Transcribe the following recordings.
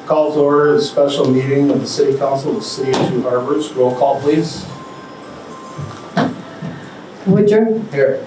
Call to order the special meeting of the City Council of the City of Two Harbors. Roll call, please. Woodruff. Here.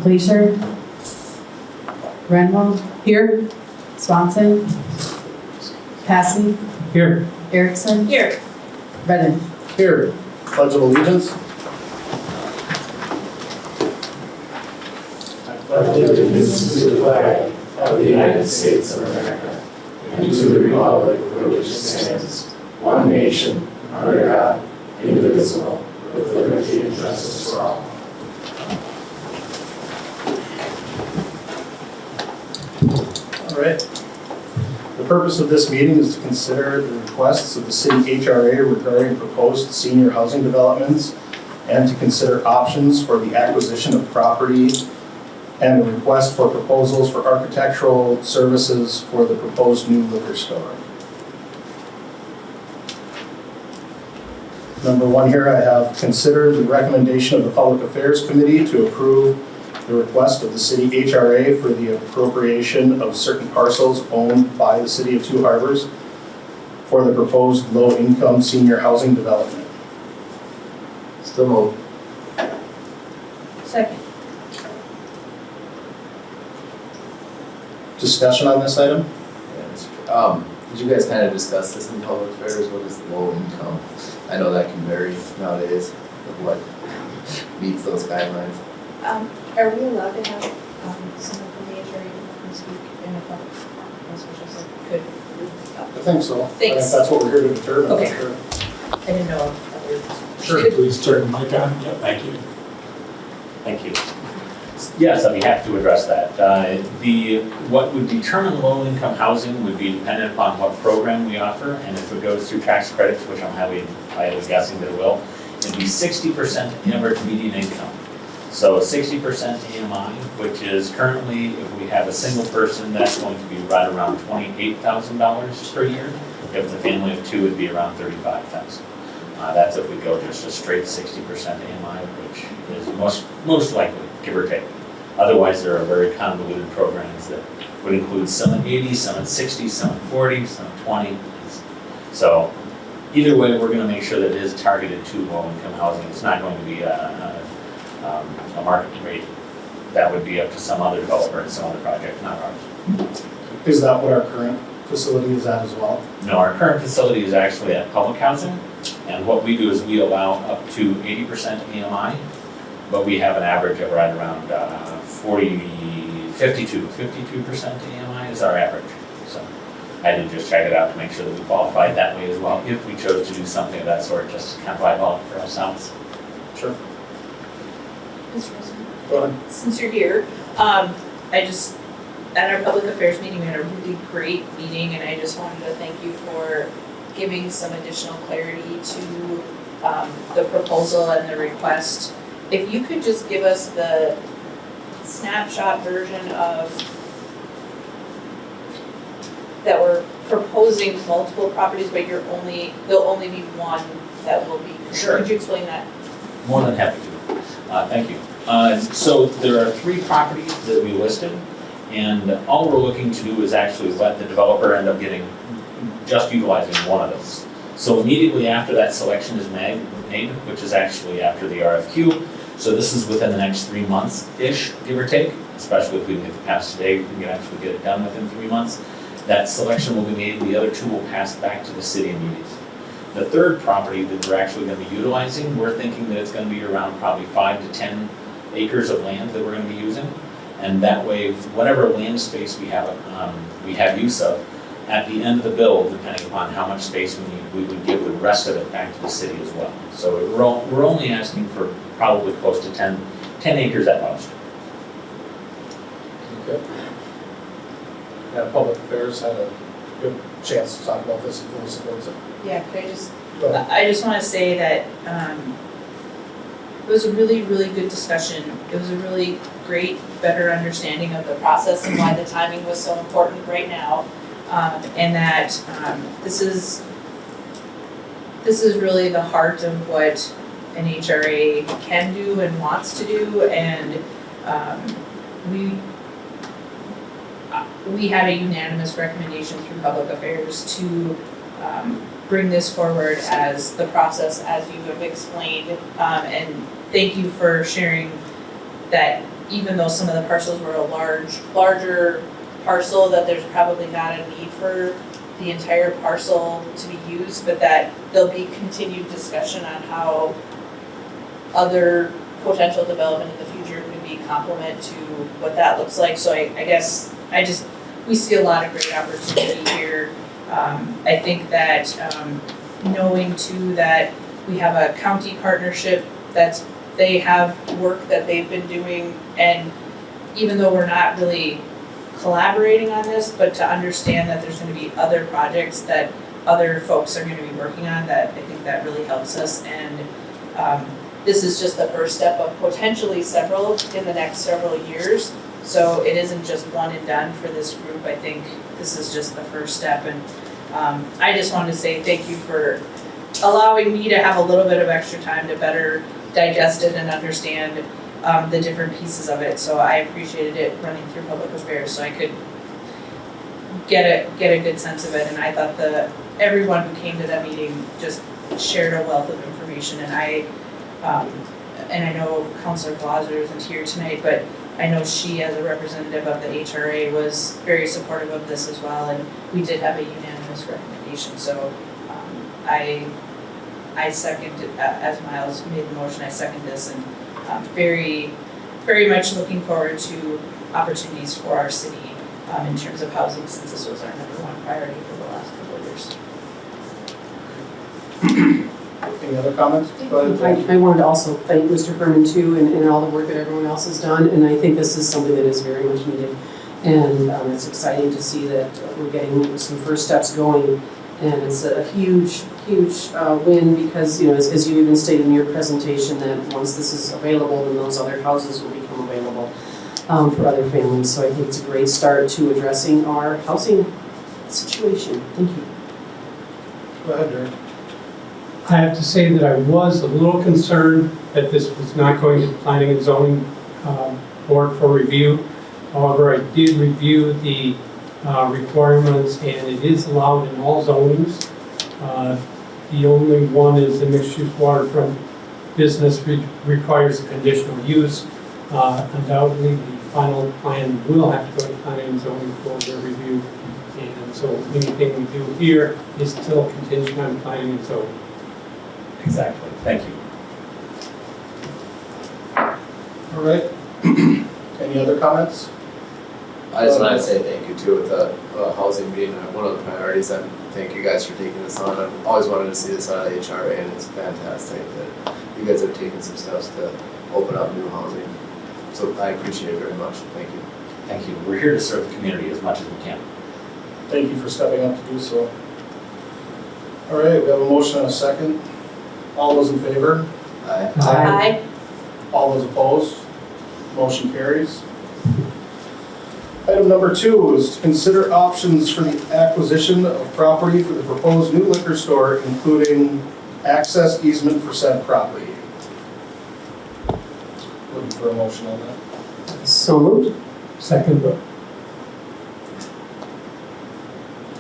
Glacier. Renwell. Here. Swanson. Passy. Here. Erickson. Here. Redden. Here. Pledge of Allegiance. I pledge allegiance to the flag of the United States of America and to the republic for which it stands, one nation, under God, indivisible, with liberty and justice for all. All right. The purpose of this meeting is to consider the requests of the City HRA regarding proposed senior housing developments and to consider options for the acquisition of property and a request for proposals for architectural services for the proposed new liquor store. Number one here, I have considered the recommendation of the Public Affairs Committee to approve the request of the City HRA for the appropriation of certain parcels owned by the City of Two Harbors for the proposed low-income senior housing development. Still move. Second. Discussion on this item? Did you guys kind of discuss this in public affairs? What is low income? I know that can vary nowadays of what meets those guidelines. Are we allowed to have someone from the HRA come speak in a public special could? I think so. I think Thanks. that's what we're here to determine. Okay. Sure. I didn't know if Sure. Please turn the mic on. Yeah, thank you. Thank you. Yes, I'd be happy to address that. What would determine low-income housing would be dependent upon what program we offer, and if it goes through tax credits, which I was guessing that it will, it'd be 60% average median income. So 60% AMI, which is currently, if we have a single person, that's going to be right around $28,000 per year. If it's a family of two, it'd be around $35,000. That's if we go just a straight 60% AMI, which is most likely, give or take. Otherwise, there are very convoluted programs that would include some at 80, some at 60, some at 40, some at 20. So either way, we're going to make sure that it is targeted to low-income housing. It's not going to be a market rate. That would be up to some other developer and some other project, not ours. Is that what our current facility is at as well? No, our current facility is actually at public housing, and what we do is we allow up to 80% AMI, but we have an average of right around 52% AMI is our average. So I did just check it out to make sure that we qualified that way as well, if we chose to do something of that sort, just to kind of eyeball it for ourselves. Sure. Mr. President, Go ahead. since you're here, at our public affairs meeting, we had a really great meeting, and I just wanted to thank you for giving some additional clarity to the proposal and the request. If you could just give us the snapshot version of that we're proposing multiple properties, but there'll only be one that will be. Sure. Could you explain that? More than happy to. Thank you. So there are 3 properties that we listed, and all we're looking to do is actually let the developer end up just utilizing one of those. So immediately after that selection is made, which is actually after the RFQ, so this is within the next 3 months-ish, give or take, especially if we can get the pass today, we can actually get it done within 3 months. That selection will be made, the other 2 will pass back to the city immediately. The third property that we're actually going to be utilizing, we're thinking that it's going to be around probably 5 to 10 acres of land that we're going to be using. And that way, whatever land space we have use of, at the end of the build, depending upon how much space we need, we would give the rest of it back to the city as well. So we're only asking for probably close to 10 acres at most. Okay. Yeah, Public Affairs had a good chance to talk about this and fully supports it. Yeah, could I just, Go ahead. I just want to say that it was a really, really good discussion. It was a really great, better understanding of the process and why the timing was so important right now. And that this is really the heart of what an HRA can do and wants to do, and we had a unanimous recommendation through Public Affairs to bring this forward as the process as you have explained. And thank you for sharing that even though some of the parcels were a larger parcel, that there's probably not a need for the entire parcel to be used, but that there'll be continued discussion on how other potential development in the future could be complement to what that looks like. So I guess we see a lot of great opportunity here. I think that knowing too that we have a county partnership they have work that they've been doing, and even though we're not really collaborating on this, but to understand that there's gonna be other projects that other folks are gonna be working on, that I think that really helps us. And this is just the first step of potentially several in the next several years. So it isn't just one and done for this group. I think this is just the first step. And I just wanted to say thank you for allowing me to have a little bit of extra time to better digest it and understand the different pieces of it. So I appreciated it running through Public Affairs so I could get a good sense of it. And I thought everyone who came to that meeting just shared a wealth of information. And I know Councilor Blauser isn't here tonight, but I know she, as a representative of the HRA, was very supportive of this as well, and we did have a unanimous recommendation. So I second, as Miles made the motion, I second this, and very, very much looking forward to opportunities for our city in terms of housing, since this was our #1 priority for the last couple of years. Any other comments? Go ahead, Jackie. I wanted to also thank Mr. Furman too, and all the work that everyone else has done, and I think this is something that is very much needed. And it's exciting to see that we're getting some first steps going, and it's a huge win because, you know, as you even stated in your presentation, that once this is available, then those other houses will become available for other families. So I think it's a great start to addressing our housing situation. Thank you. Go ahead, Derek. I have to say that I was a little concerned that this was not going to the Planning and Zoning Board for review. However, I did review the requirements, and it is allowed in all zonings. The only one is the mixed-use waterfront business requires a conditional use. Undoubtedly, the final plan will have to go to Planning and Zoning for their review. And so anything we do here is still contingent on Planning and Zoning. Exactly, thank you. All right. Any other comments? I just wanted to say thank you too with the housing being one of the priorities. I thank you guys for taking this on. I've always wanted to see this out of the HRA, and it's fantastic that you guys have taken some steps to open up new housing. So I appreciate it very much. Thank you. Thank you. We're here to serve the community as much as we can. Thank you for stepping up to do so. All right, we have a motion and a second. All those in favor? Aye. Aye. All those opposed? Motion carries. Item number 2 is to consider options for the acquisition of property for the proposed new liquor store, including access easement for said property. Looking for a motion on that. So moved. Second vote.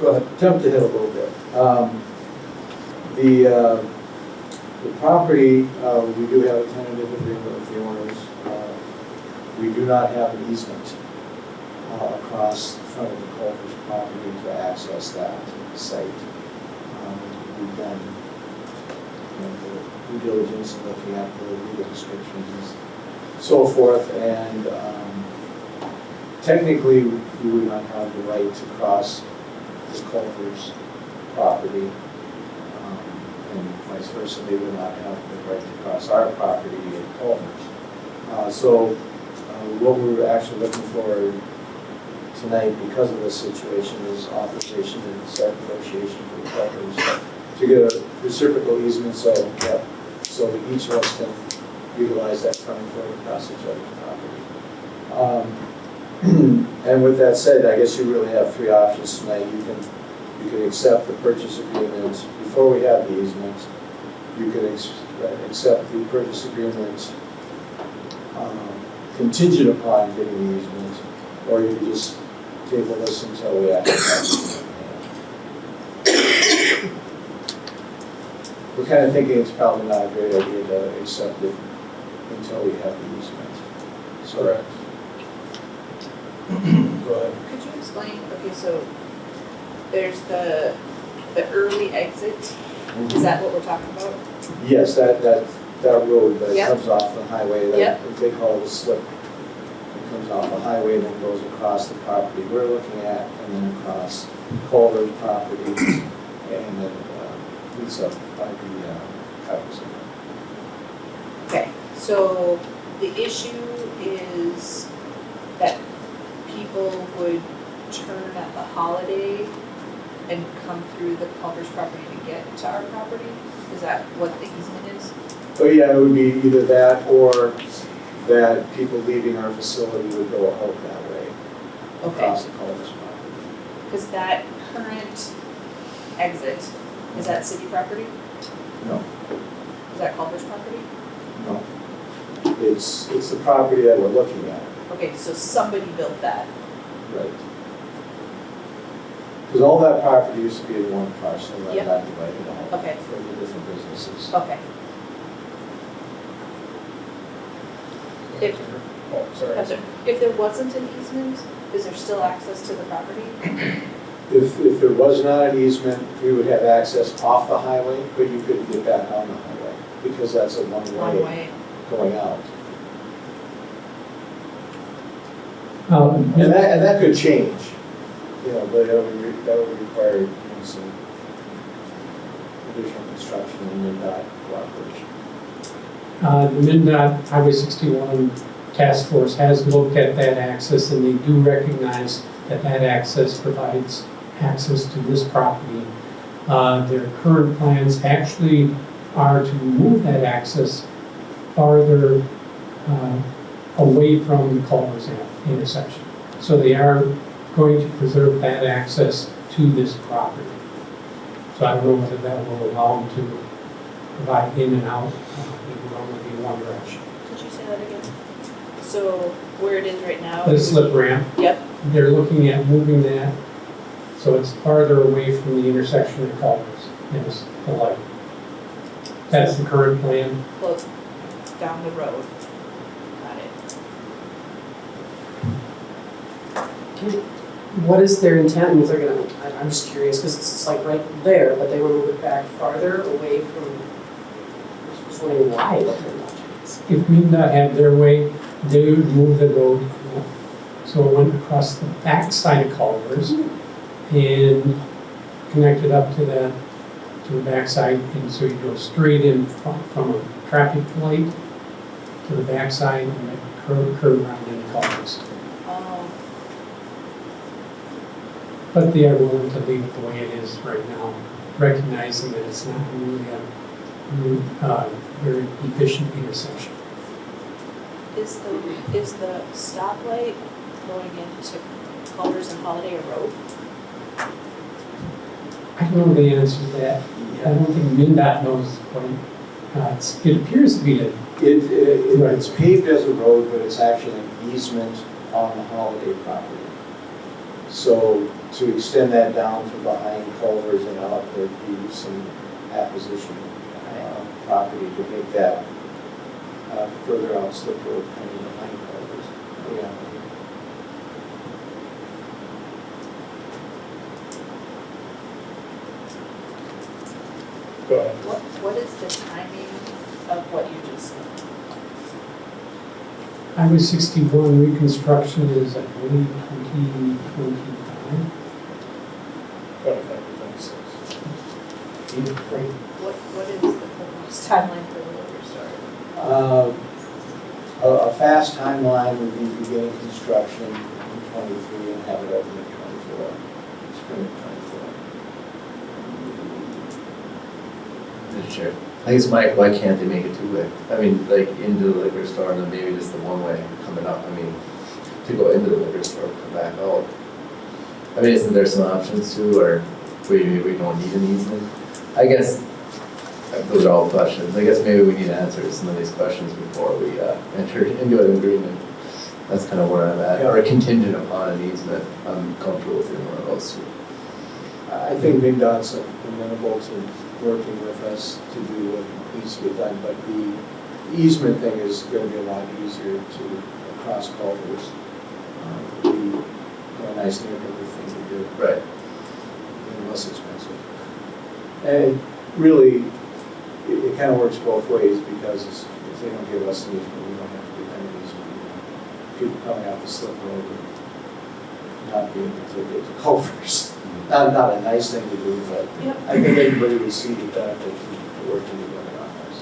Go ahead. Jumped ahead a little bit. The property, we do have a tentative agreement with the owners. We do not have an easement across the front of the Culver's property to access that site. We've done the due diligence and looking at the legal descriptions and so forth, and technically we would not have the right to cross the Culver's property, and vice versa. They would not have the right to cross our property at Culver's. So what we're actually looking for tonight, because of this situation, is authorization and start negotiation for the Culver's to get a reciprocal easement so that each of us can utilize that coming toward across each other's property. And with that said, I guess you really have 3 options tonight. You can accept the purchase agreement before we have the easement. You can accept the purchase agreement contingent upon getting the easement, or you can just table this until we actually have it. We're kind of thinking it's probably not a great idea to accept it until we have the easement. So, Go ahead. Could you explain, okay, so there's the early exit, is that what we're talking about? yes, that road that Yep. comes off the highway, Yep. that they call it a slip. It comes off the highway and then goes across the property we're looking at, and then across Culver's property, and then leads up by the Covers. Okay, so the issue is that people would turn at the Holiday and come through the Culver's property to get to our property? Is that what the easement is? Oh, yeah, it would be either that or that people leaving our facility would go out that way, Okay, across the Culver's property. because that current exit, is that city property? No, Is that Culver's property? no. It's the property that we're looking at, Okay, so somebody built that. right? Because all that property used to be in one parcel, that Yep. got divided out Okay. for the different businesses. Okay. If, Oh, sorry. I'm sorry, if there wasn't an easement, is there still access to the property? If there was not an easement, we would have access off the highway, but you couldn't get back on the highway, because that's a One one-way way. going out. Um, And that could change, you know, but that would require, you know, some additional construction and MnDOT cooperation. The MnDOT Highway 61 Task Force has looked at that access, and they do recognize that that access provides access to this property. Their current plans actually are to move that access farther away from the Culver's intersection. So they are going to preserve that access to this property. So I don't know whether that will allow them to provide in and out. It will only be one direction. Could you say that again? So where it is right now? The slip ramp, Yep, they're looking at moving that so it's farther away from the intersection of Culver's, yes, the light. That's the current plan. close down the road. Got it. What is their intent? I mean, they're gonna, I'm just curious, because it's like right there, but they want to move it back farther away from, I was wondering why, what their logic is. If MnDOT had their way, they would move the road so it went across the back side of Culver's and connected up to the backside, and so you go straight in from a traffic light to the backside and then curve around into Culver's. But they are willing to leave it the way it is right now, recognizing that it's not really a very efficient intersection. Is the stoplight going into Culver's and Holiday a road? I don't know the answer to that. I don't think MnDOT knows what it appears to be a, It's paved as a road, but it's actually an easement on the Holiday property. So to extend that down from behind Culver's and out, there'd be some acquisition property to make that further out Slip Road kind of behind Culver's. Yeah. Go ahead. What is the timing of what you just said? Highway 61 reconstruction is, I believe, 2025. 25 to 26. What is the proposed timeline for the restart? A fast timeline would be beginning construction in '23 and have it open in '24, spring of '24. Sure. I guess, Mike, why can't they make it two-way? I mean, like, into the liquor store and then maybe just the one-way coming up, I mean, to go into the liquor store, come back out. I mean, isn't there some options too, or we don't need an easement? I guess, those are all questions. I guess maybe we need to answer some of these questions before we enter into an agreement. That's kind of where I'm at, Yeah. or contingent upon an easement, I'm comfortable with either one of those two. I think MinDOT's amenable to working with us to do what needs to get done, but the easement thing is gonna be a lot easier to cross culverts. Be a nice neighborhood thing to do. Right. And less expensive. And really, it kind of works both ways, because if they don't give us an easement, we don't have to give them an easement. People coming out the slip road and not being able to get to culverts. Not a nice thing to do, but Yep. I think everybody would see the benefit of working together on this.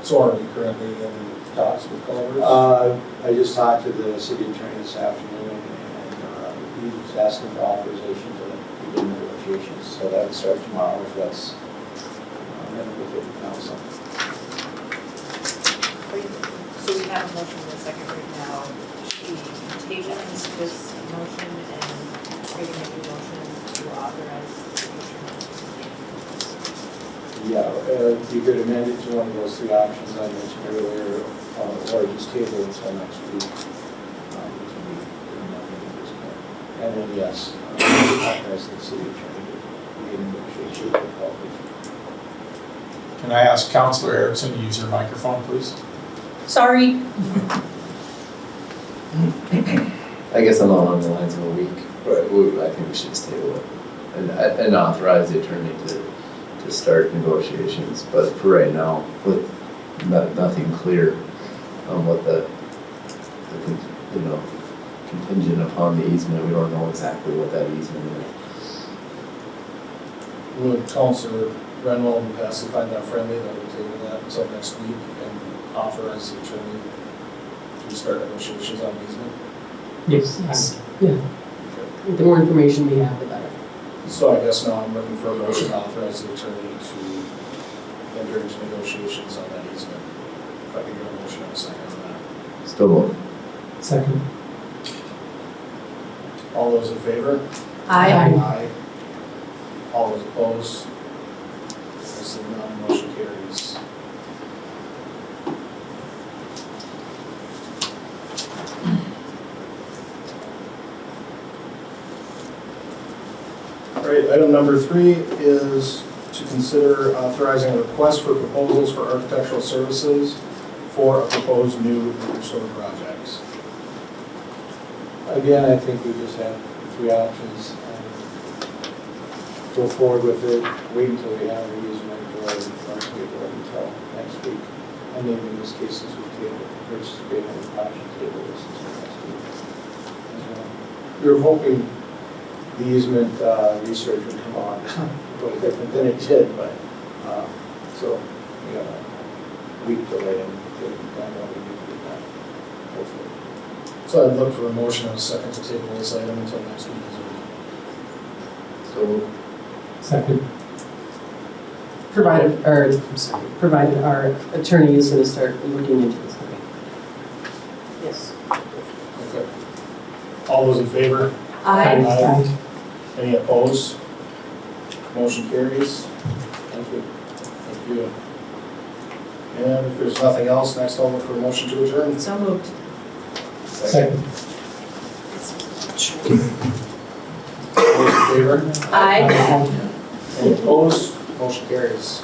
So are we currently in talks with culverts? I just talked to the city attorney this afternoon, and he was asking for authorization to begin negotiations, so that would start tomorrow if that's amenable to the council. So we have a motion in a second right now. Should we table this motion and make a new motion to authorize the city attorney? Yeah, you could amend it to one of those three options I mentioned earlier, or just table it until next week. Which would be nothing at this point. And then, yes, authorize the city attorney to begin negotiations with culverts. Can I ask Councilor Erickson to use your microphone, please? Sorry. I guess I'm along the lines of a week, but I think we should just table it and authorize the attorney to start negotiations, but for right now, with nothing clear on what the contingent upon the easement, we don't know exactly what that easement is. Would Councilor Renwell and Patsy find that friendly that we table that until next week and authorize the attorney to start negotiations on easement? Yes. Yeah, the more information we have, the better. So I guess now I'm looking for a motion to authorize the attorney to enter into negotiations on that easement. If I could get a motion in a second on that. Still won't. Second. All those in favor? Aye. Aye. All those opposed? I see none, motion carries. All right, item number 3 is to consider authorizing a request for proposals for architectural services for a proposed new liquor store projects. Again, I think we just have three options. Go forward with it, wait until we have the easement, or don't table it until next week. And maybe in this case, since we table the purchase agreement, we probably should table this until next week as well. We were hoping the easement research would come on a little different than it did, but, so we got a week delay and get done what we need to get done, hopefully. So I'd look for a motion and a second to table this item until next week as well. So Second. Provided our attorney is going to start looking into this. Yes. Okay. All those in favor? Aye. Any opposed? Motion carries. Thank you. Thank you. And if there's nothing else, next I'll look for a motion to adjourn. So moved. Second. All those in favor? Aye. Any opposed? Motion carries.